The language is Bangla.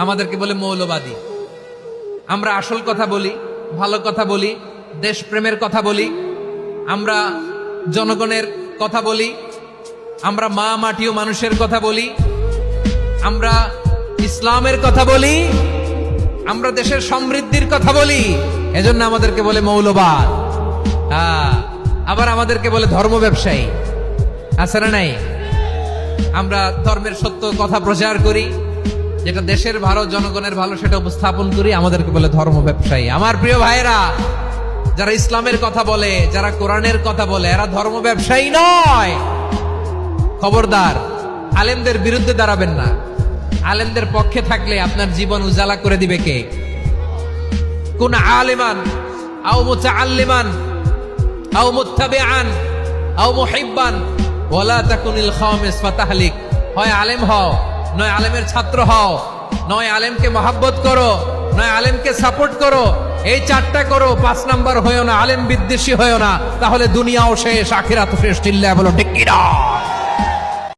আমাদেরকে বলে মৌলবাদী। আমরা আসল কথা বলি, ভালো কথা বলি, দেশপ্রেমের কথা বলি, আমরা জনগণের কথা বলি, আমরা মা মাটি ও মানুষের কথা বলি, আমরা ইসলামের কথা বলি, আমরা দেশের সমৃদ্ধির কথা বলি। এজন্য আমাদেরকে বলে মৌলবাদ। আবার আমাদেরকে বলে ধর্ম ব্যবসায়ী। আছে না নাই? আমরা ধর্মের সত্য কথা প্রচার করি, যেটা দেশের ভালো, জনগণের ভালো, সেটা উপস্থাপন করি, আমাদেরকে বলে ধর্ম ব্যবসায়ী। আমার প্রিয় ভাইরা, যারা ইসলামের কথা বলে, যারা কোরআনের কথা বলে, এরা ধর্ম ব্যবসায়ী নয়। খবরদার, আলেমদের বিরুদ্ধে দাঁড়াবেন না। আলেমদের পক্ষে থাকলে আপনার জীবন উজালা করে দিবে কে? কুন আলিমান আও মুতাআল্লিমান আও মুত্তাবিআন আও মুহিব্বান ওয়ালা তাকুনিল খামিস ফাতাহলিক। হয় আলেম হও, নয় আলেমের ছাত্র হও, নয় আলেমকে মহাব্বত করো, নয় আলেমকে সাপোর্ট করো। এই চারটা করো, 5 নাম্বার হয়েও না, আলেম বিদ্বেষী হয়েও না, তাহলে দুনিয়াও শেষ, আখিরাতও শেষ। চিল্লায়া বলো ঠিক কি না?